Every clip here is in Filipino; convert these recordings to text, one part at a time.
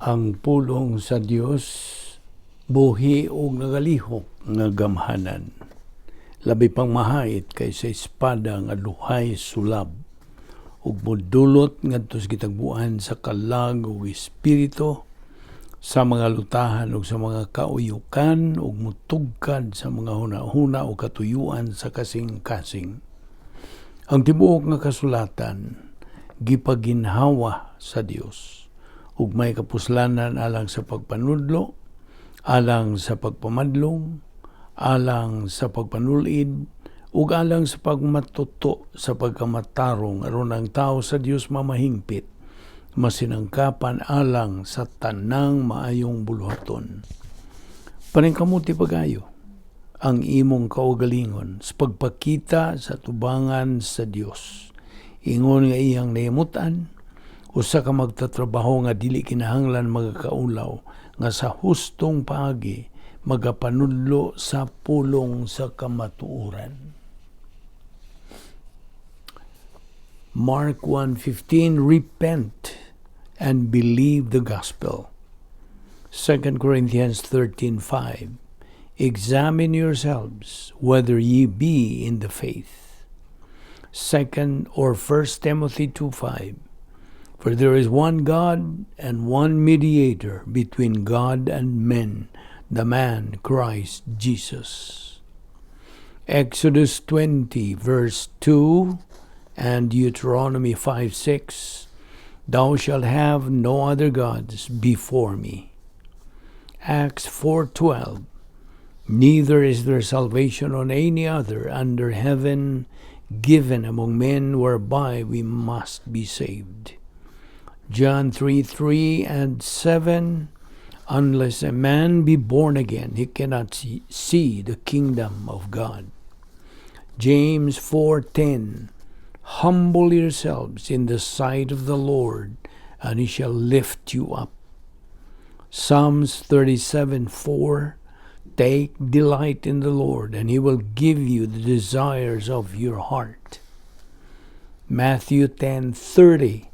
Ang pulong sa Dios buhi og nagalihok nga gamhanan. Labi pang mahait kaysa espada nga luhay sulab ug modulot ngadto sa kitagbuan sa kalag ug espiritu, sa mga lutahan ug sa mga kauyukan ug mutugkad sa mga hunahuna o katuyuan sa kasing-kasing. Ang tibuok nga kasulatan gipaginhawa sa Dios ug may kapuslanan alang sa pagpanudlo, alang sa pagpamadlong, alang sa pagpanulid, ug alang sa pagmatuto sa pagkamatarong aron ang tao sa Dios mamahingpit, masinangkapan alang sa tanang maayong buluhaton. Paningkamuti pagayo ang imong kaugalingon sa pagpakita sa tubangan sa Dios. Ingon nga iyang nahimutan, usa ka magtatrabaho nga dili kinahanglan magakaulaw nga sa hustong paagi magapanudlo sa pulong sa kamatuoran. Mark 1:15, repent and believe the gospel. 2 Corinthians 13:5, examine yourselves whether ye be in the faith. 2 or 1 Timothy 2:5, for there is one God and one mediator between God and men, the man Christ Jesus. Exodus 20 verse 2 and Deuteronomy 5:6, thou shalt have no other gods before me. Acts 4:12, neither is there salvation on any other under heaven given among men whereby we must be saved. John 3:3 and 7, unless a man be born again, he cannot see the kingdom of God. James 4:10, humble yourselves in the sight of the Lord, and he shall lift you up. Psalms 37:4, take delight in the Lord, and he will give you the desires of your heart. Matthew 10:30,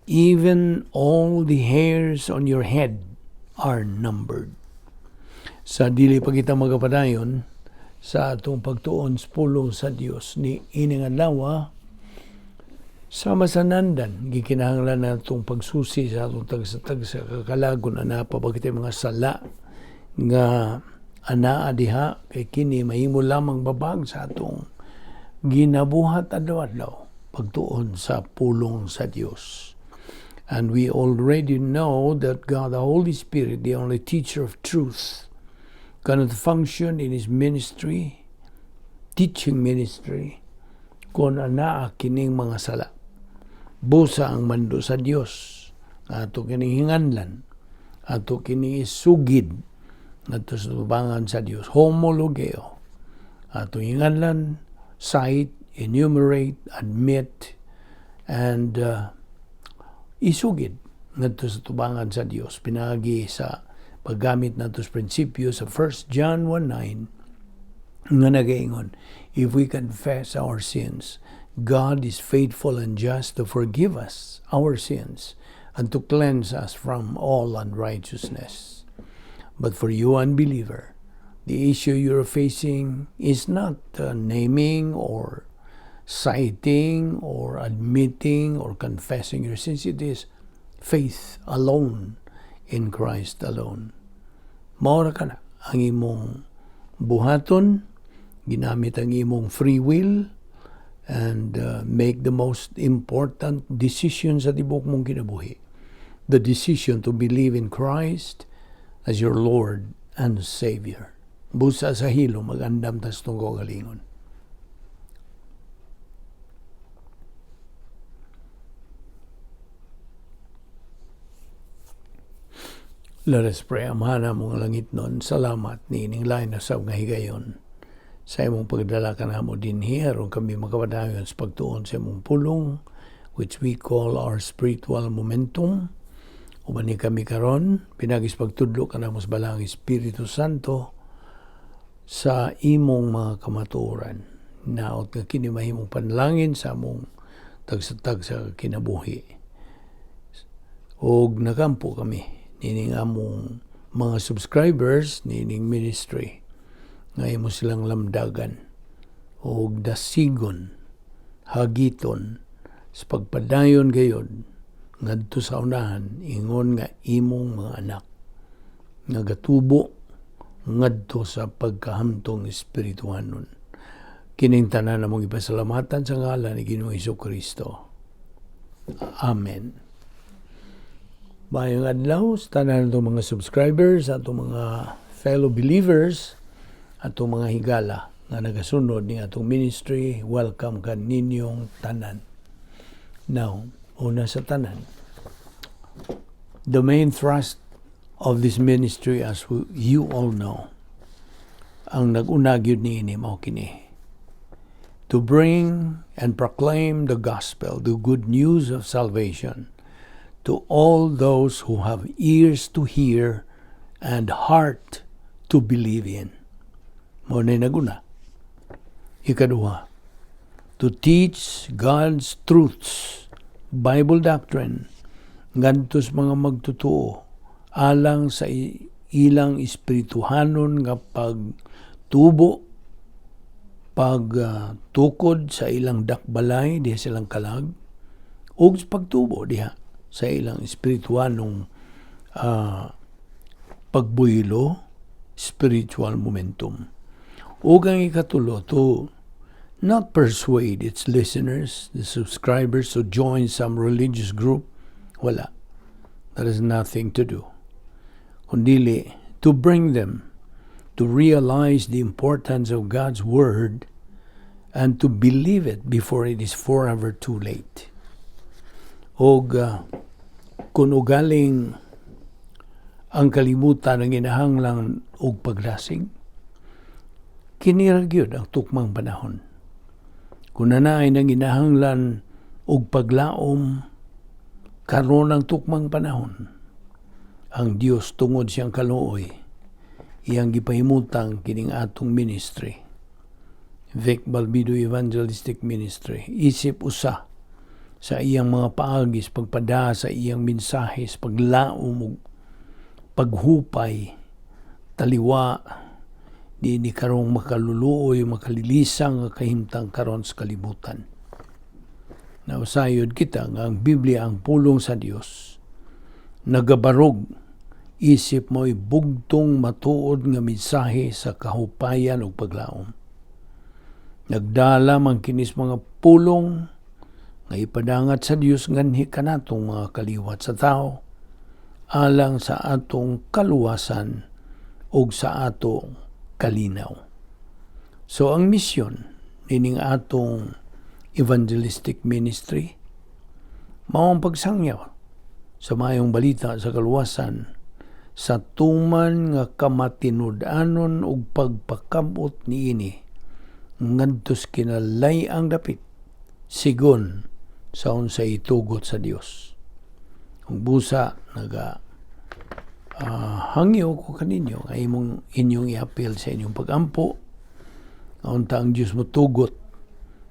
even all the hairs on your head are numbered. Sa dili pa kita magapadayon sa atong pagtuon sa pulong sa Dios ni ining adlaw, sama sa nandan gikinahanglan natong pagsusi sa atong tagsa kakalagon ana pa bagay mga sala nga anaa diha kay kini mahimo lamang babag sa atong ginabuhat adlaw-adlaw pagtuon sa pulong sa Dios. And we already know that God, the Holy Spirit, the only teacher of truth, cannot function in His ministry, teaching ministry, kung anaa kining mga sala. Busa ang mando sa Dios, ato kining hinganlan, ato kining isugid, ato sa tubangan sa Dios, homologeo, ato hinganlan, cite, enumerate, admit, and isugid ngadto sa tubangan sa Dios pinagi sa paggamit nato sa prinsipyo sa 1 John 1:9 nga nagaingon, if we confess our sins, God is faithful and just to forgive us our sins and to cleanse us from all unrighteousness. But for you unbeliever, the issue you're facing is not naming or citing or admitting or confessing your sins. It is faith alone in Christ alone. Maura ka na ang imong buhaton, ginamit ang imong free will, and make the most important decision sa tibok mong kinabuhi. The decision to believe in Christ as your Lord and Savior. Busa sa hilo, magandam tas itong kagalingon. Let us pray. Amana mong langit nun, salamat ni ining lain na sab nga higayon. Sa imong pagdala ka na mo din here, aron kami makapadayon sa pagtuon sa imong pulong, which we call our spiritual momentum. Uban ni kami karon, pinagis pagtudlo ka na mo sa balang Espiritu Santo sa imong mga kamatuoran. Naot nga kini mahimong panalangin sa among tagsatag sa kinabuhi. Og nakampo kami nining among mga subscribers nining ministry. Ngayon mo silang lamdagan o dasigon, hagiton, sa pagpadayon gayon, ngadto sa unahan, ingon nga imong mga anak, nga gatubo, ngadto sa pagkahamtong espirituhanon. Kining tanan namong ipasalamatan sa ngalan ni Ginoong Hesukristo. Amen. Mayong adlaw sa tanan itong mga subscribers, atong mga fellow believers, atong mga higala nga nagasunod ni atong ministry. Welcome ka ninyong tanan. Now, una sa tanan, the main thrust of this ministry, as you all know, ang nag-unag yun ni ini mao kini, to bring and proclaim the gospel, the good news of salvation, to all those who have ears to hear and heart to believe in. Mao na naguna. Ikaduha, to teach God's truths, Bible doctrine, ngadto sa mga magtutuo, alang sa ilang espirituhanon nga pagtubo, pagtukod sa ilang dakbalay diha silang kalag, ug pagtubo diha sa ilang espirituhanong pagbuylo, spiritual momentum. Ug ang ikatulo, to not persuade its listeners, the subscribers, to join some religious group. Wala. That has nothing to do. Kundili, to bring them to realize the importance of God's Word and to believe it before it is forever too late. O kung ugaling ang kalibutan ang inahanglang og paglasing, kiniragyod ang tukmang panahon. Kung nanaay nang inahanglan og paglaom, karon ang tukmang panahon, ang Dios tungod siyang kaluoy, iyang gipahimutang kining atong ministry, Balbido Evangelistic Ministry, isip usa sa iyang mga paagis, pagpada sa iyang mensahe, paglaom, paghupay, taliwa, di karong makaluluoy, makalilisang kahimtang karon sa kalibutan. Nausayod kita nga ang Biblia ang pulong sa Dios, nagabarog, isip mo'y bugtong matuod nga mensahe sa kahupayan ug paglaom. Nagdala man kinis mga pulong nga ipadangat sa Dios nganhi kanatong mga kaliwat sa tao, alang sa atong kaluwasan ug sa atong kalinaw. So ang misyon nining atong evangelistic ministry mao ang pagsangyaw sa mayong balita sa kaluwasan, sa tuman nga kamatinud-anon ug pagpakabot niini ngadtos kinalay ang dapit sigon sa unsay itugot sa Dios. Kung busa hangyo ko kaninyo nga inyong i-appeal sa inyong pagampo, unta ang Dios mo tugot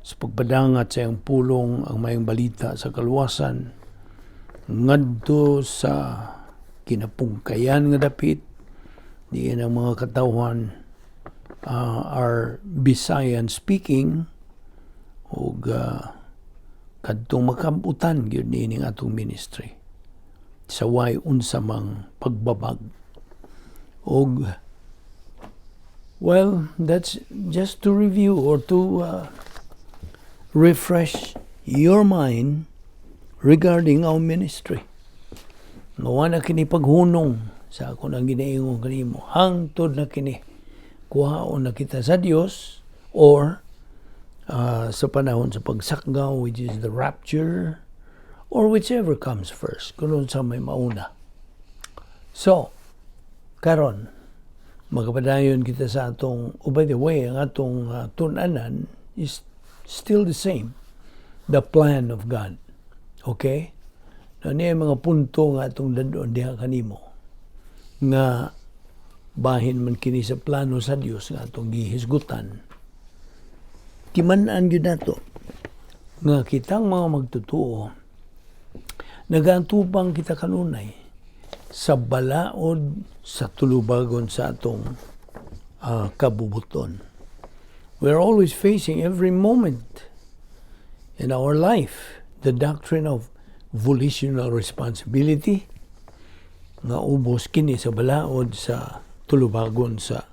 sa pagpadangat sa iyang pulong ang mayong balita sa kaluwasan ngadto sa kinapungkayan nga dapit diin ang mga katawhan are Visayan speaking ug kadtong makabutan gyud niining atong ministry sa way unsa mang pagbabag. Og well, that's just to review or to refresh your mind regarding our ministry. Nawa na kini paghunong sa ako nang ginaingon kanimo, hangtod na kini kuhaon na kita sa Dios or sa panahon sa pagsakgaw, which is the rapture, or whichever comes first, kung sa may mauna. So, karon magapadayon kita sa atong, by the way, ang atong tunanan is still the same, the plan of God. Okay? Na niya mga punto nga atong dadon diha kanimo nga bahin man kini sa plano sa Dios nga atong gihisgutan. Timan-an gyud nato nga kitang mga magtutuo nagaantubang kita kanunay sa balaod sa tulubagon sa atong kabubuton. We're always facing every moment in our life the doctrine of volitional responsibility nga ubos kini sa balaod sa tulubagon sa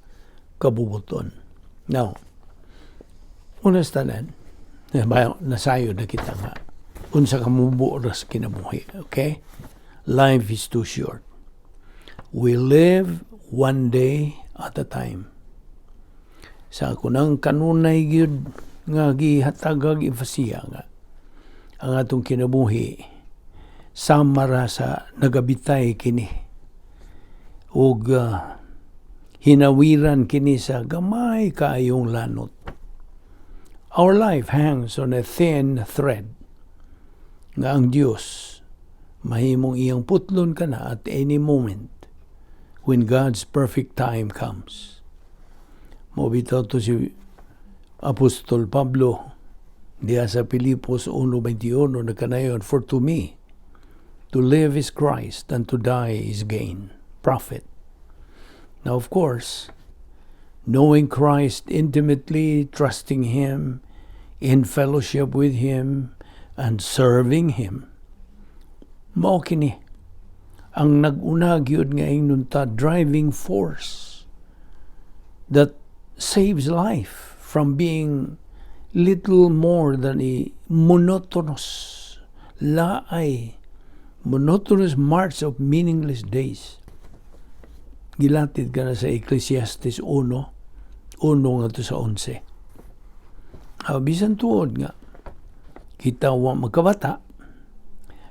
kabubuton. Now, unas tanan, nasayo na kita nga unsa ka mubo ras kinabuhi, okay? Life is too short. We live one day at a time. Sa ako nang kanunay gyud nga gihatagag empasiya nga ang atong kinabuhi samara sa nagabitay kini ug hinawiran kini sa gamay kaayong lanot. Our life hangs on a thin thread nga ang Dios mahimong iyang putlon ka na at any moment when God's perfect time comes. Mobitaw to si Apostol Pablo diya sa Pilipos 1:21 nagkanayon, "For to me, to live is Christ, and to die is gain." Profit. Now, of course, knowing Christ intimately, trusting Him, in fellowship with Him, and serving Him, mao kini ang nag-una gyud nga inunta driving force that saves life from being little more than a monotonous march of meaningless days. Gilatid ka na sa Ecclesiastes 1 nga to sa 11. Bisan tuod nga, kita wa magkabata,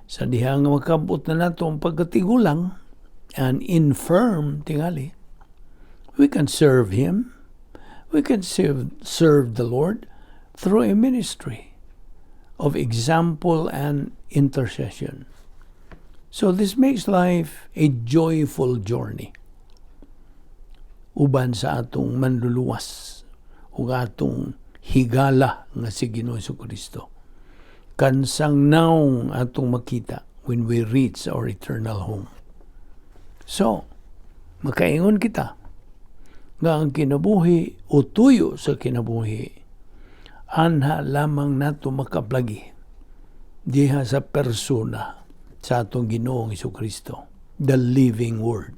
sa diha nga makabot na nato ang pagkatigulang and infirm tingali, we can serve Him. We can serve the Lord through a ministry of example and intercession. So this makes life a joyful journey. Uban sa atong manluluwas ug atong higala nga si Ginoong Jesucristo. Kansang naong atong makita when we reach our eternal home. So, makaingon kita nga ang kinabuhi o tuyo sa kinabuhi anha lamang nato makaplagi diha sa persona sa atong Ginoong Jesucristo, the living Word.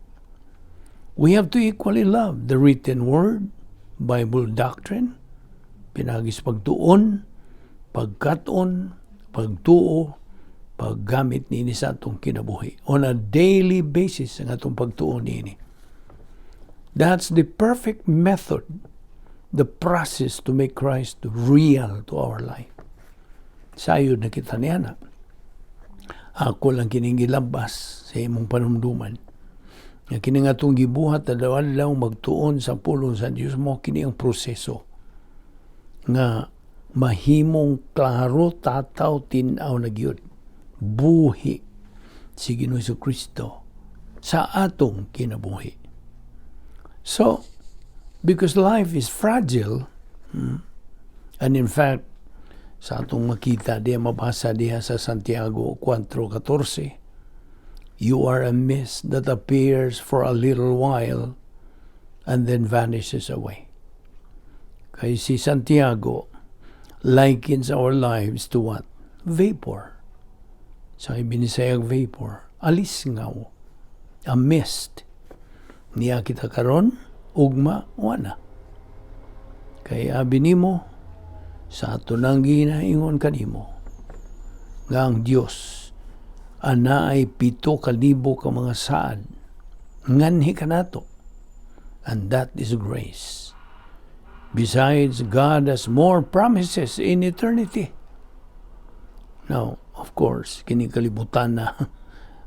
We have to equally love the written Word, Bible doctrine, pinagis pagtuon, pagkaton, pagtuo, paggamit nini sa atong kinabuhi. On a daily basis ang atong pagtuon nini. That's the perfect method, the process to make Christ real to our life. Sayod na kita niya na. Ako lang kining gilabas sa imong panumduman. Nga kining atong gibuhat na daw magtuon sa pulong sa Diyos mo, kini ang proseso nga mahimong klaro tataw tinaw na gyud buhi si Ginoong Jesucristo sa atong kinabuhi. So, because life is fragile, and in fact, sa atong makita diya mabasa diya sa Santiago 4:14, you are a mist that appears for a little while and then vanishes away. Kaya si Santiago likens our lives to what? Vapor. Sa ibinisayag vapor, alisngaw, a mist. Niya kita karon, ugma, wana. Kaya abinimo, sa ato nang ginaingon kanimo, nga ang Diyos, ana ay 7,000 ka mga saad, nganhi ka nato, and that is grace. Besides, God has more promises in eternity. Now, of course, kinikalibutan na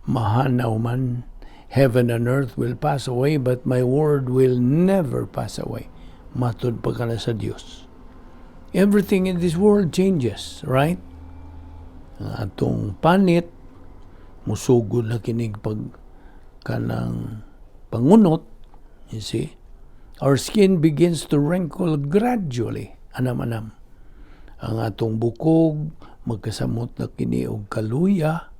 mahanaw man, heaven and earth will pass away, but my word will never pass away. Matod pa ka na sa Diyos. Everything in this world changes, right? Ang atong panit, musugod na kinig kanang pangunot, you see, our skin begins to wrinkle gradually, anam-anam. Ang atong bukog, magkasamot na kini og kaluya,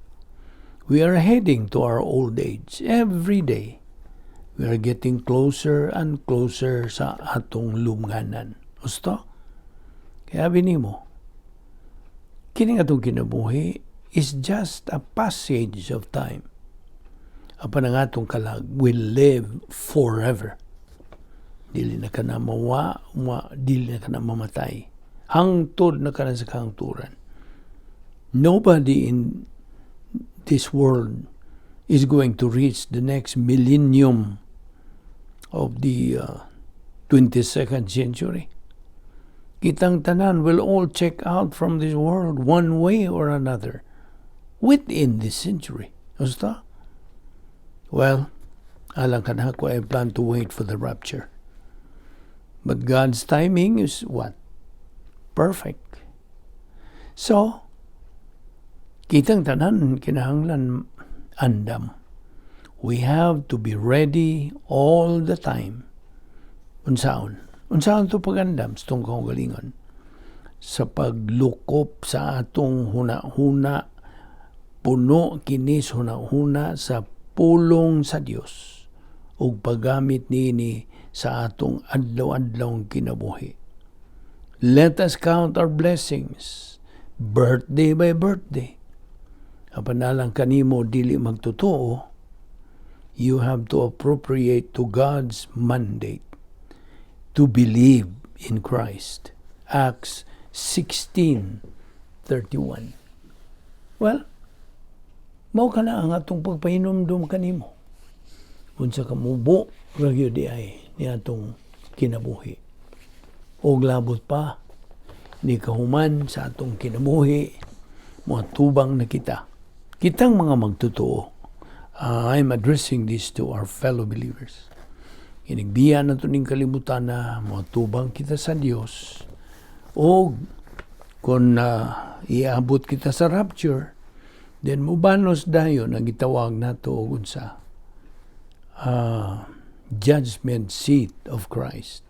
We are heading to our old age. Every day, we are getting closer and closer sa atong lumnganan. Gusto? Kaya binimo, kini atong kinabuhi is just a passage of time. Apan ang atong kalag will live forever. Dili na ka na dili na ka na mamatay. Hangtod na ka na sa kahangturan. Nobody in this world is going to reach the next millennium of the 22nd century. Kitang tanan will all check out from this world one way or another within this century. Basta? Well, alang ka na ako, I plan to wait for the rapture. But God's timing is what? Perfect. So, kitang tanan kinahanglan andam. We have to be ready all the time. Unsaon to pagandam sa itong kaugalingon? Sa paglukop sa atong huna-huna, puno kinis huna-huna sa pulong sa Dios ug paggamit niini sa atong adlaw-adlawng kinabuhi. Let us count our blessings, birthday by birthday. Apanalang kanimo dili magtotoo, you have to appropriate to God's mandate to believe in Christ. Acts 16:31. Well, mao kana ang atong pagpahinomdom kanimo. Unsa ka mubo ra gyud ay ni atong kinabuhi. Og labot pa ni kahuman sa atong kinabuhi, matubang na kita. Kitang mga magtotoo. I'm addressing this to our fellow believers. Inigbiya na ito ning kalibutan na matubang kita sa Dios. O kung iabot kita sa rapture, then mubanos dayon ang gitawag nato og unsa judgment seat of Christ.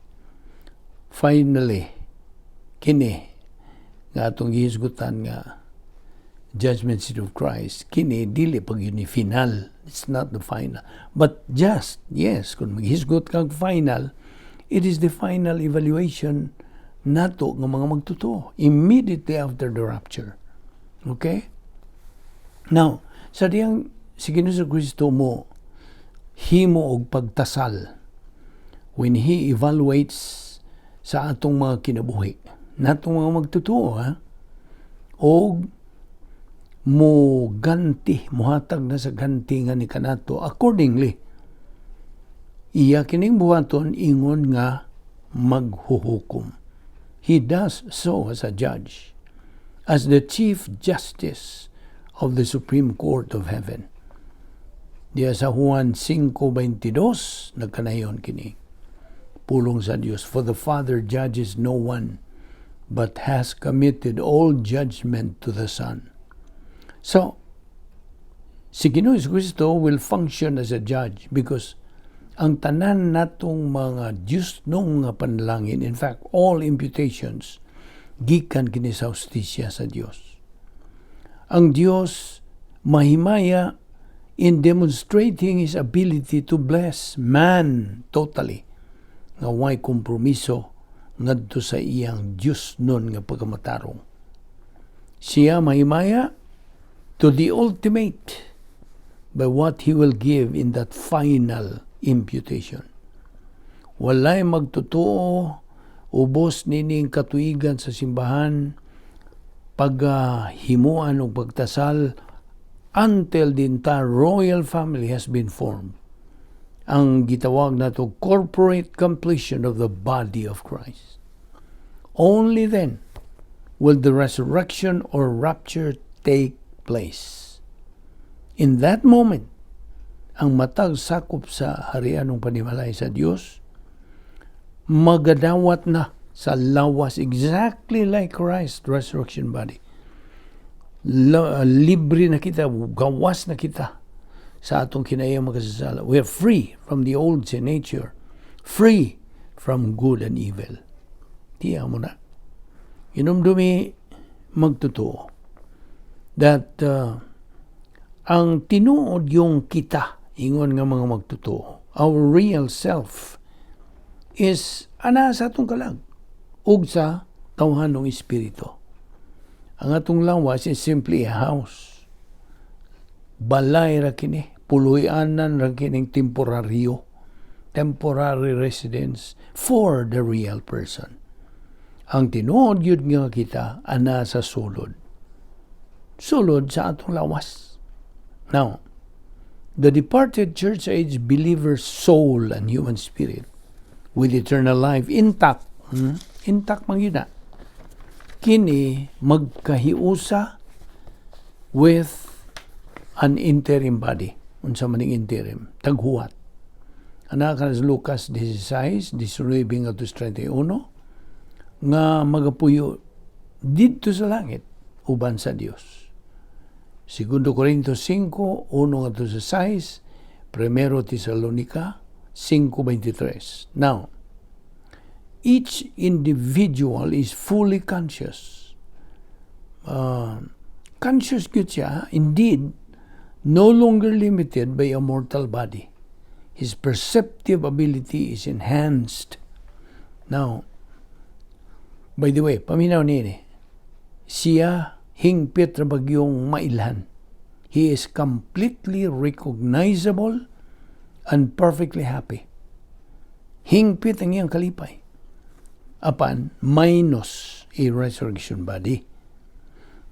Finally, kini nga atong gihisgutan nga judgment seat of Christ, kini dili pag yun ni final. It's not the final. But just, yes, kung maghisgot kang final, it is the final evaluation nato ng mga magtotoo immediately after the rapture. Okay? Now, sa diyang si Ginoong Kristo mo himo og pagtasal when He evaluates sa atong mga kinabuhi, natong mga magtotoo, og mo ganti, muhatag na sa ganti nga ni kanato accordingly. Iya kining buhaton ingon nga maghuhukom. He does so as a judge, as the Chief Justice of the Supreme Court of Heaven. Diya sa Juan 5:22 nagkanayon kini. Pulong sa Dios, for the Father judges no one, but has committed all judgment to the Son. So, si Ginoong Kristo will function as a judge because ang tanan natong mga Diyos nung nga panalangin, in fact, all imputations, gikan kini sa hustisya sa Dios. Ang Dios mahimaya in demonstrating His ability to bless man totally, nga way kompromiso ngadto sa iyang Diyos nun nga pagkamatarong. Siya mahimaya to the ultimate by what He will give in that final imputation. Walay magtotoo, ubos nining katuigan sa simbahan, paghimuan o pagtasal until the entire royal family has been formed. Ang gitawag nato corporate completion of the body of Christ. Only then will the resurrection or rapture take place. In that moment, ang matag sakop sa harian ng panimalay sa Dios magadawat na sa lawas exactly like Christ's resurrection body. Libre na kita, gawas na kita sa atong kinayang makasasala. We are free from the old sin nature, free from good and evil. Tiya mo na. Inumdumi magtotoo that ang tinuod yung kita, ingon nga mga magtotoo, our real self, is ana sa atong kalag, ug sa tawhanong espiritu. Ang atong lawas is simply a house. Balay ra kini, puloy-anan ra kining temporary residence for the real person. Ang tinuod yun nga kita, ana sa sulod. Sulod sa atong lawas. Now, the departed church age believer's soul and human spirit with eternal life intact. Intact man yun na. Kini magkahiusa with an interim body. Unsa maning interim? Taghuwat. Anak ka sa Lucas 16, 19 at 31, nga magapuyo dito sa langit, uban sa Dios. 2 Corintios 5, 1 at 6, 1 Tesalonica 5:23. Now, each individual is fully conscious. Conscious gyud siya, indeed, no longer limited by a mortal body. His perceptive ability is enhanced. Now, by the way, paminaw nini, siya hingpit ra bagyong mailhan. He is completely recognizable and perfectly happy. Hingpit ang iyang kalipay. Apan, minus a resurrection body.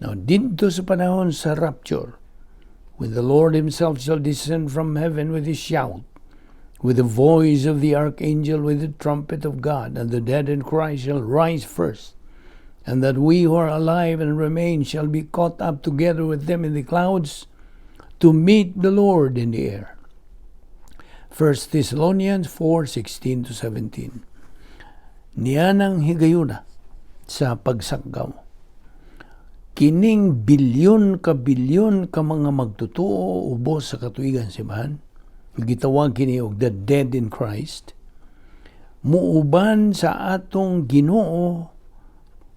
Now, dito sa panahon sa rapture, when the Lord himself shall descend from heaven with his shout, with the voice of the archangel, with the trumpet of God, and the dead in Christ shall rise first, and that we who are alive and remain shall be caught up together with them in the clouds to meet the Lord in the air. 1 Thessalonians 4:16-17. Niyanang higayuna sa pagsakgaw. Kining bilyon ka mga magtotoo ubos sa katuigan simbahan, gitawag kini og the dead in Christ, muuban sa atong Ginoo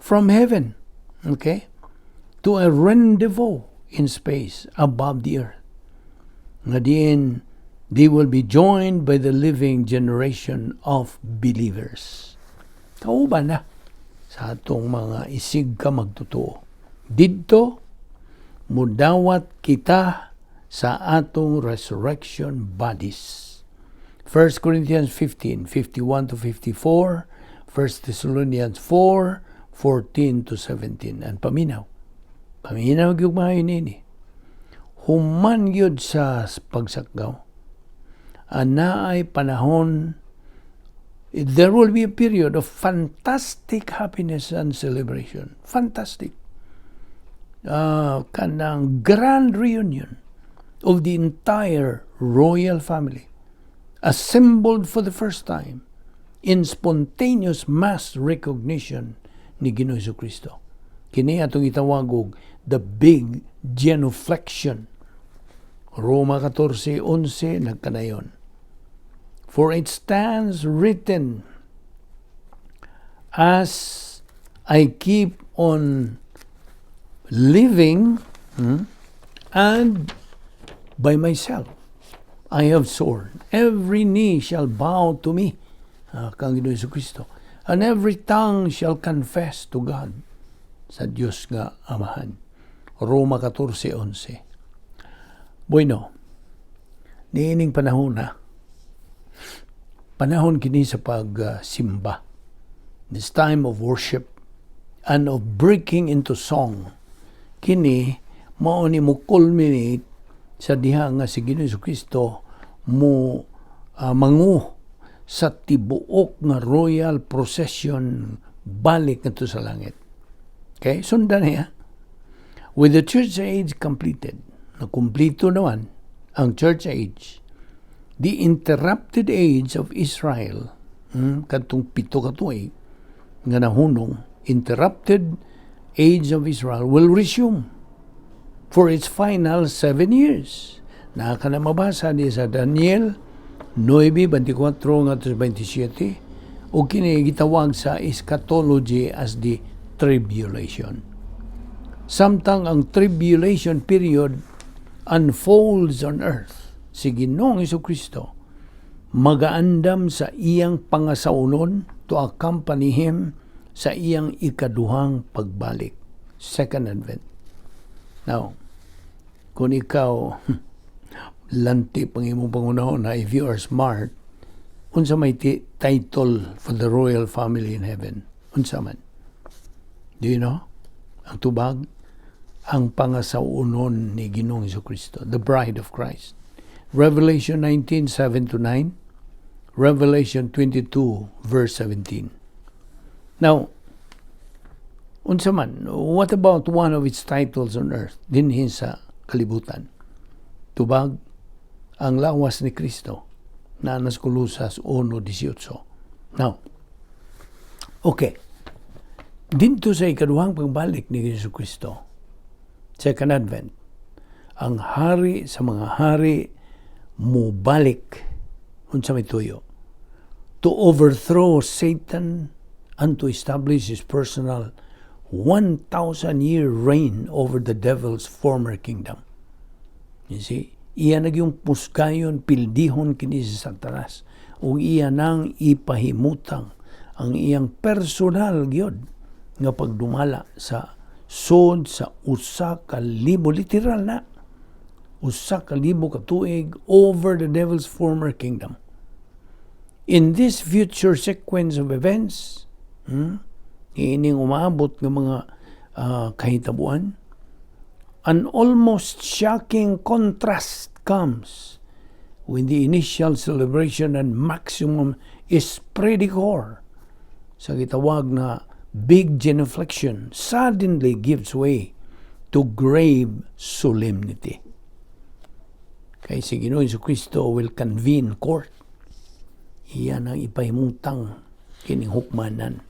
from heaven, okay, to a rendezvous in space above the earth. Nga diin, they will be joined by the living generation of believers. Kauban na sa atong mga isig ka magtotoo. Didto, mudawat kita sa atong resurrection bodies. 1 Corinthians 15, 51-54, 1 Thessalonians 4, 14-17. And paminaw yung mga yun. Human yun sa pagsakgaw. Ana ay panahon, there will be a period of fantastic happiness and celebration. Fantastic. Kanang grand reunion of the entire royal family, assembled for the first time in spontaneous mass recognition ni Ginoong Jesucristo. Kini atong itawag og the big genuflection. Roma 14:11 nagkanayon. For it stands written, as I keep on living and by myself I have sworn, every knee shall bow to me, kang Ginoong Jesucristo, and every tongue shall confess to God, sa Diyos nga Amahan. Roma 14:11. Bueno, niining panahon na, panahon kini sa pagsimba, this time of worship and of breaking into song. Kini mao ni mo culminate sa diha nga si Ginoong Jesucristo mo mangu sa tibuok nga royal procession balik ngadto sa langit. Okay, sundan niya. With the church age completed, nakumplito naman ang church age, the interrupted age of Israel, kadtong 7 ka tuig nga nahunong, interrupted age of Israel will resume for its final 7 years. Naka na mabasa di sa Daniel 9:24-27 o kini gitawag sa eschatology as the tribulation. Samtang ang tribulation period unfolds on earth, si Ginoong Jesucristo, magaandam sa iyang pangasaunon to accompany Him sa iyang ikaduhang pagbalik, second advent. Now, kung ikaw, lanti pang imong pangunahon na if you are smart, unsa may title for the royal family in heaven? Unsa man? Do you know? Ang tubag, ang pangasaunon ni Ginoong Jesucristo, the bride of Christ. Revelation 19:7-9, Revelation 22, verse 17. Now, unsa man, what about one of its titles on earth, dinhi sa kalibutan? Tubag, ang lawas ni Kristo, na nas Kolosas 1:18. Now, okay, dito sa ikaduhang pagbalik ni Jesucristo, second advent, ang hari sa mga hari mubalik, unsa may tuyo, to overthrow Satan and to establish his personal 1,000-year reign over the devil's former kingdom. You see, iya nagyong pusgayon, pildihon kini si Satanas, o iya nang ipahimutang ang iyang personal gyud nga pagdumala sa sod sa usa ka libo, literal na usa ka libo ka tuig over the devil's former kingdom. In this future sequence of events, ining umaabot ng mga kahitabuan, an almost shocking contrast comes when the initial celebration and maximum esprit-de-corps sa gitawag na big genuflection suddenly gives way to grave solemnity. Kay si Ginoong Jesucristo will convene court. Iyan ang ipahimutang kining hukmanan.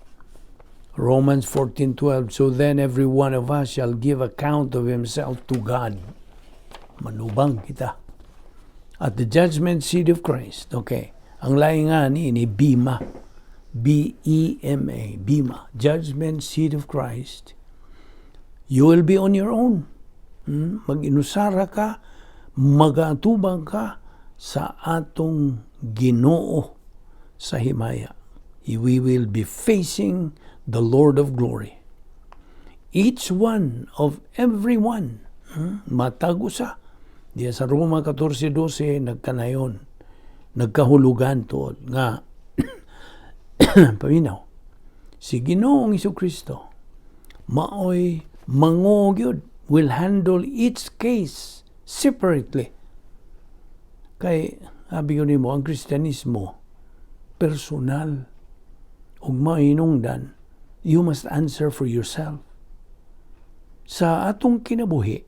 Romans 14:12, so then every one of us shall give account of himself to God. Manubang kita. At the judgment seat of Christ. Okay. Ang laing nga ni Bima. B-E-M-A, Bima, judgment seat of Christ. You will be on your own. Mag-inusara ka, mag-atubang ka sa atong Ginoo sa himaya. We will be facing the Lord of glory. Each one of everyone, matagusa. Diya sa Roma 14:12, nagkanayon, nagkahulugan to nga, paminaw, si Ginoong Jesucristo maoy mangogyod, will handle each case separately. Kay sabi ko nimo, ang Kristyanismo personal ug mainungdan, you must answer for yourself. Sa atong kinabuhi,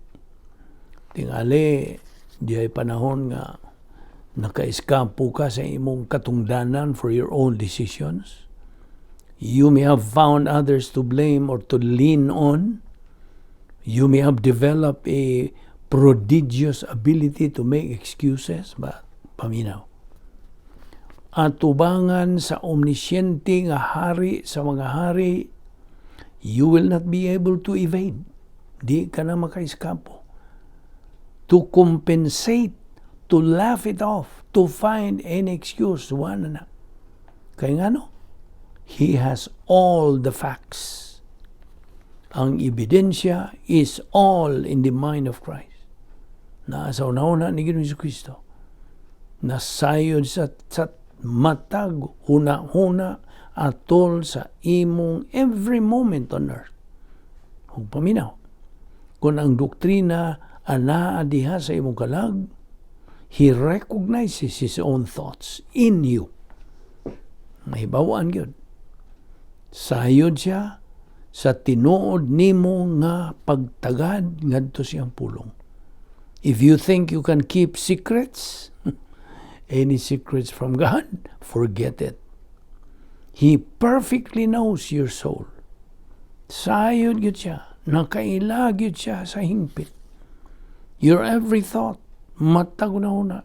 tingali di ay panahon nga naka-eskampo ka sa imong katungdanan for your own decisions. You may have found others to blame or to lean on. You may have developed a prodigious ability to make excuses, but paminaw. Atubangan sa omnisyente nga hari sa mga hari, you will not be able to evade. Di ka na maka-eskampo. To compensate, to laugh it off, to find an excuse, wala na. Kaya nga no, He has all the facts. Ang ebidensya is all in the mind of Christ. Nasa una-una ni Ginoong Jesucristo, nasayod sa matag, huna-huna, atol sa imong every moment on earth. Kung paminaw, kung ang doktrina anaa diha sa imong kalag, He recognizes His own thoughts in you. Mahibawaan yun. Sayod siya sa tinuod nimo nga pagtagad ngadto siyang pulong. If you think you can keep secrets, any secrets from God, forget it. He perfectly knows your soul. Sayod yun siya. Nakailag yun siya sa hingpit. Your every thought, matag una.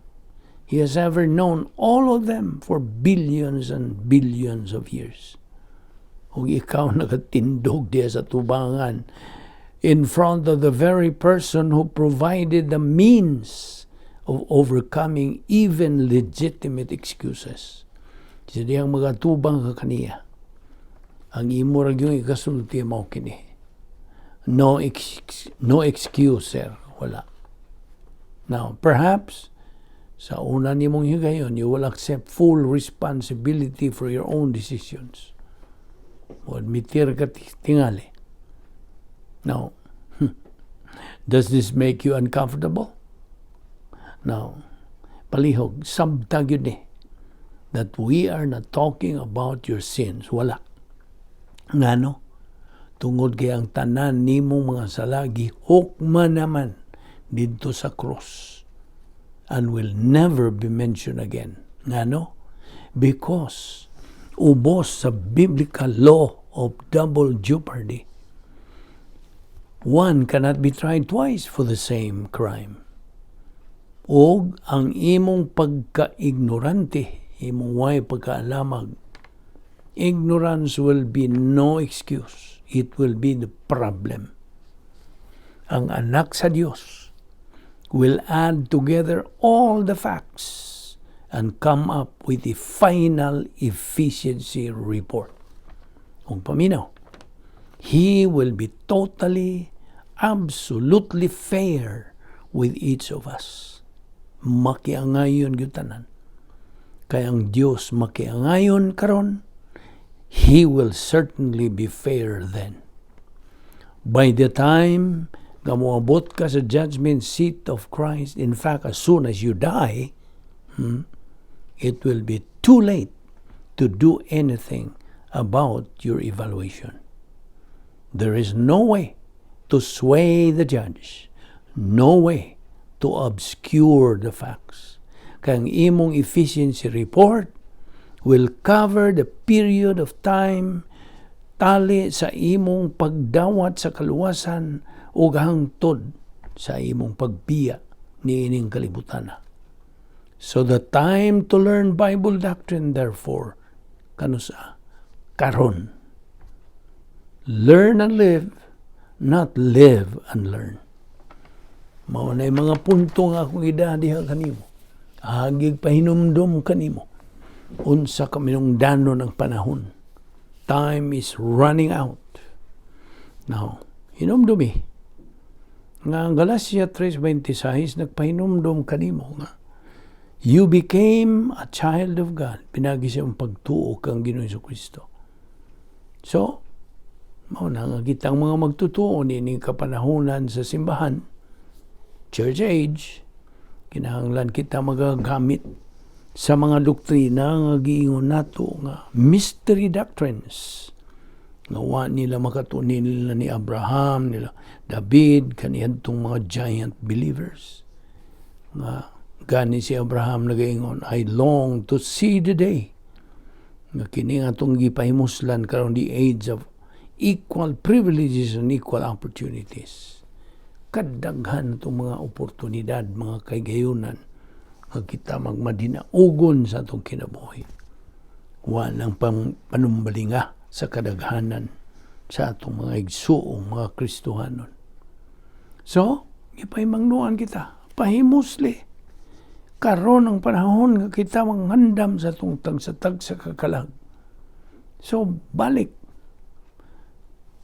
He has ever known all of them for billions and billions of years. Kung ikaw nagatindog diya sa tubangan in front of the very person who provided the means of overcoming even legitimate excuses. Jadi ang magatubang ka kaniya, ang imo ra gyud ikasulti mao kini. No excuse, sir. Wala. Now, perhaps sa una nimong higayon, you will accept full responsibility for your own decisions. O admitir ka tingali. Now, does this make you uncomfortable? Now, palihog, sabtag yun that we are not talking about your sins. Wala. Ngano? Tungod kay ang tanan nimong mga salagi, hukma naman dito sa cross and will never be mentioned again. Ngano? Because ubos sa biblical law of double jeopardy. One cannot be tried twice for the same crime. O ang imong pagka-ignorante, imong way pagkaalamag, ignorance will be no excuse. It will be the problem. Ang anak sa Diyos will add together all the facts and come up with a final efficiency report. Kung paminaw, He will be totally, absolutely fair with each of us. Makiangayon gyutanan. Kaya ang Diyos makiangayon karon, He will certainly be fair then. By the time gamuabot ka sa judgment seat of Christ, in fact, as soon as you die, it will be too late to do anything about your evaluation. There is no way to sway the judge, no way to obscure the facts. Kaya ang imong efficiency report will cover the period of time tali sa imong pagdawat sa kaluwasan o hangtod sa imong pagbiya niining kalibutan. So the time to learn Bible doctrine, therefore, kanusa? Karon. Learn and live, not live and learn. Mao na mga punto nga akong idadiha kanimo. Agig pahinumdum kanimo. Unsa kaminong dano ng panahon. Time is running out. Now, hinumdumi. Nga ang Galatia 3:26 nagpahinumdum kanimo nga you became a child of God. Pinagi siyang pagtuo kang Ginoong Jesucristo. So, mao na nga kitang mga magtutuo nining kapanahunan sa simbahan, church age, kinahanglan kita magagamit sa mga doktrina nga giingon nato nga mystery doctrines. Nga wa nila makatunin nila ni Abraham, nila David, kaniyadtong mga giant believers. Nga gani si Abraham nagaingon, I long to see the day nga kini nga itong gipahimuslan karon the age of equal privileges and equal opportunities. Kadaghan itong mga oportunidad, mga kaygayunan nga kita magmadinaugon sa itong kinabuhi. Walang panumbalinga sa kadaghanan sa atong mga igsuong mga Kristohanon. So, ipahimangnuan kita, pahimusli. Karon ang panahon nga kita manghandam sa itong tag sa kakalag. So, balik.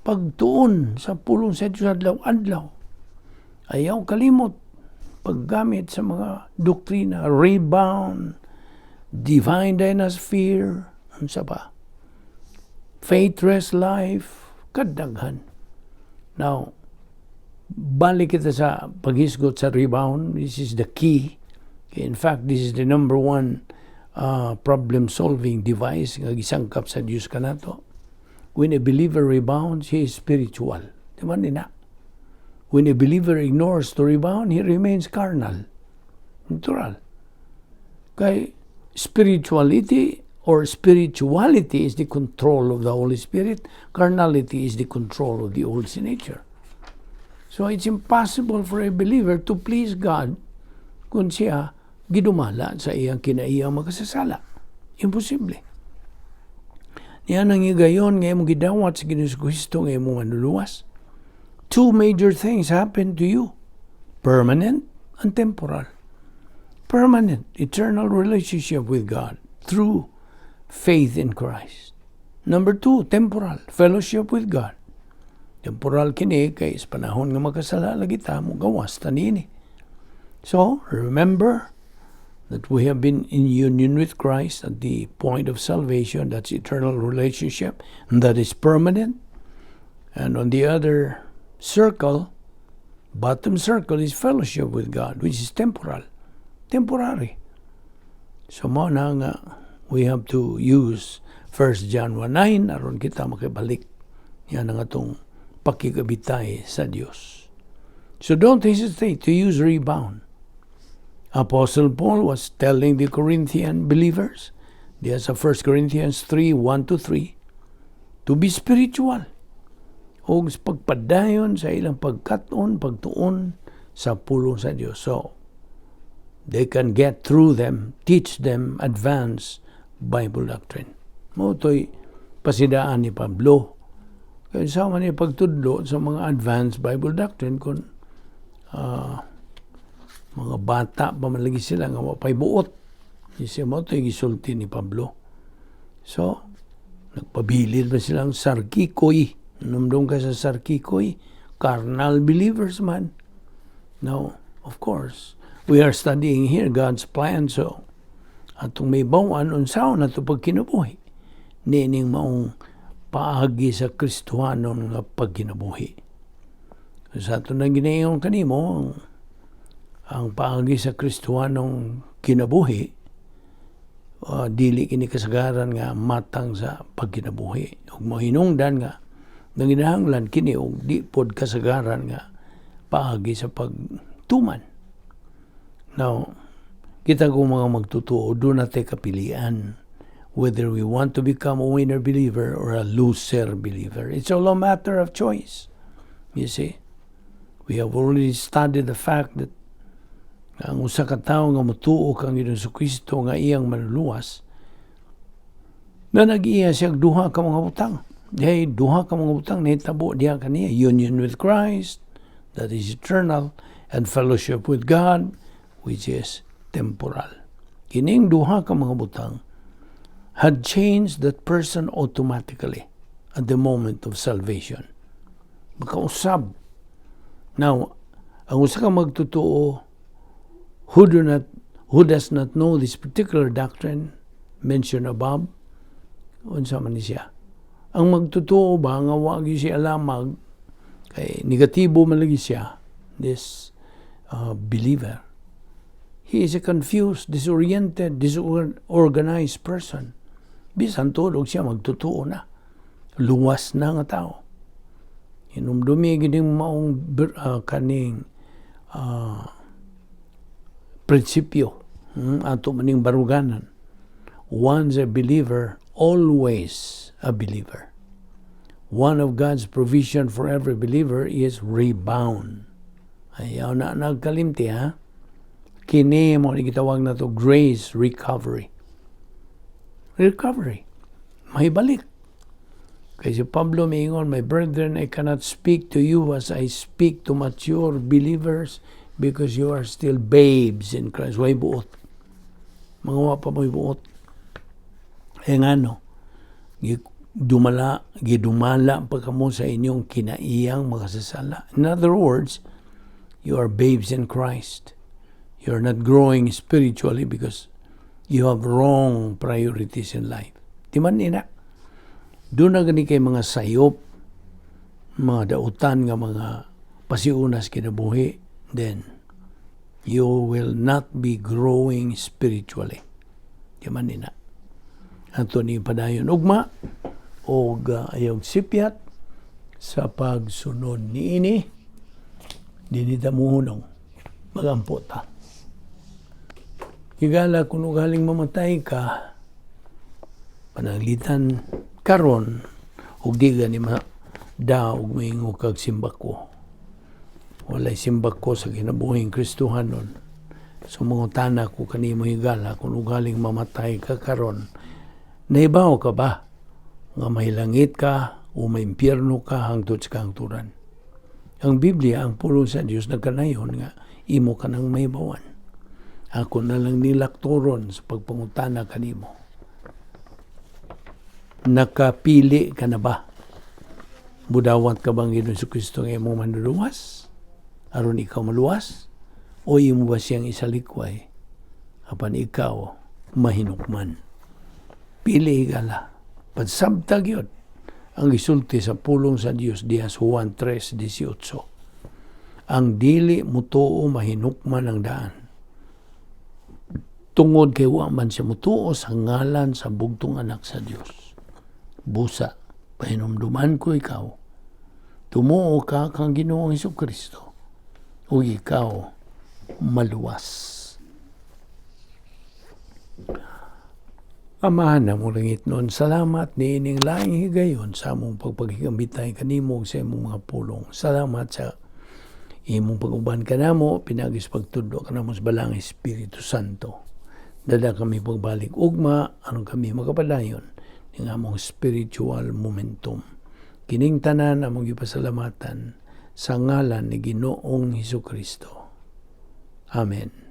Pagtuon sa pulong sa Diyos adlaw-adlaw. Ayaw kalimot paggamit sa mga doktrina, rebound, divine dynasphere, ano pa? Faith-rest life, kadaghan. Now, balik kita sa paghisgot sa rebound. This is the key. In fact, this is the number one problem-solving device nga gisangkap sa Diyos kanato. When a believer rebounds, he is spiritual. Diba nina? When a believer ignores to rebound, he remains carnal. Natural. Kay spirituality is the control of the Holy Spirit. Carnality is the control of the old sin nature. So it's impossible for a believer to please God kung siya gidumala sa iyang kinaiyang makasasala. Imposible. Yan ang igayon nga imong gidawat sa Ginoong Kristo nga imong manluluwas. two major things happen to you. Permanent and temporal. Permanent, eternal relationship with God through faith in Christ. Number two, temporal, fellowship with God. Temporal kini kay sa panahon nga makasala lagi ta mo gawas tanini. So, remember that we have been in union with Christ at the point of salvation. That's eternal relationship, and that is permanent. And on the other circle, bottom circle, is fellowship with God, which is temporal, temporary. So mo na nga, we have to use 1 John 1:9 aron kita makibalik. Yan ang atong pakigabitay sa Dios. So don't hesitate to use rebound. Apostle Paul was telling the Corinthian believers, diya sa 1 Corinthians 3:1-3, to be spiritual. O pagpadayon sa ilang pagkaton, pagtuon sa pulong sa Dios. So, they can get through them, teach them advanced Bible doctrine. Mo to'y pasidaan ni Pablo. Kaya sa man niya pagtudlo sa mga advanced Bible doctrine kung mga bata pa malagi sila nga mapay buot. Kasi mo to'y gisulti ni Pablo. So, nagpabilid ba silang sarkikoy? Numdong ka sa sarkikoy? Carnal believers man. Now, of course, we are studying here God's plan. So, atong may bawan unsaon na ito pag kinabuhi. Nining maong paagi sa Kristuhanon nga pagkinabuhi. Sa ito na ginayong kanimo, ang paagi sa Kristuhanong kinabuhi, dili kini kasagaran nga matang sa pagkinabuhi. Ug mahinungdan nga nanginahanglan kini og di pod kasagaran nga paagi sa pagtuman. Now, kita kung mga magtutuo, do natin kapilian whether we want to become a winner believer or a loser believer. It's all a matter of choice. You see, we have already studied the fact that ang usa ka tawo nga motuo kang Ginoong Kristo nga iyang manluwas, na nag-iya siya duha ka mga butang. Dihay duha ka mga butang nahitabo diha kaniya, union with Christ, that is eternal, and fellowship with God, which is temporal. Kining duha ka mga butang had changed that person automatically at the moment of salvation. Makausab. Now, ang usa ka magtutuo who does not know this particular doctrine mentioned above, unsa man ni siya. Ang magtutuo ba nga wa gyud siya alamag kay negatibo man lagi siya, this believer. He is a confused, disoriented, disorganized person. Bisan tulog siya magtutuo na. Luwas na nga tao. Hinumdumi gining maong kaning prinsipyo ato maning baruganan. Once a believer, always a believer. One of God's provision for every believer is rebound. Ayaw na nagkalimti ha. Kini mo ni gitawag na to grace recovery. Recovery. May balik. Kasi Pablo maingon, my brethren, I cannot speak to you as I speak to mature believers because you are still babes in Christ. Way buot. Mga wapa mo'y buot. Eh nga no, gidumala pa kamo sa inyong kinaiyang makasasala. In other words, you are babes in Christ. You're not growing spiritually because you have wrong priorities in life. Timan ina. Doon na gani kay mga sayop, mga dautan nga mga pasiunas kinabuhi, then you will not be growing spiritually. Timan ina. Ato ni padayon ugma o ayong sipyat sa pagsunod ni ini dinita muhunong magampota. Higala kung galing mamatay ka, pananglitan karon ug di gani daog moingo kag simbako. Walay simbako sa kinabuhing Kristohanon. Sumungutana ko kanimo higala kung galing mamatay ka karon. Naibaw ka ba nga may langit ka o may impyerno ka hangtod sa kahangturan? Ang Biblia, ang pulong sa Dios nagkanayon nga imo ka nang maybawan. Ako na lang nilakturon sa pagpangutana kanimo. Nakapili ka na ba? Budawat ka bang Ginoong Jesucristo nga imong manluluwas? Aron ikaw maluwas? O imo ba siyang isalikway? Apan ikaw mahinukman. Pili igala. Pagsabtag yun. Ang isulti sa pulong sa Dios diha sa Juan 3:18. Ang dili mutuo mahinukman ang daan. Tungod kay wa man siya mutuo sa ngalan sa bugtong anak sa Dios. Busa, pahinumduman ko ikaw. Tumuo ka kang Ginoong Jesucristo. O ikaw maluwas. Amahan na mo langit noon. Salamat ni ining laing higayon sa among pagpaghigambitay kanimo sa imong mga pulong. Salamat sa imong pag-uban kanamo, pinagis pagtudlo kanamo sa balang Espiritu Santo. Dada kami pagbalik ugma, anong kami makapadayon ng among spiritual momentum. Kining tanan among gipasalamatan sa ngalan ni Ginoong Jesucristo. Amen.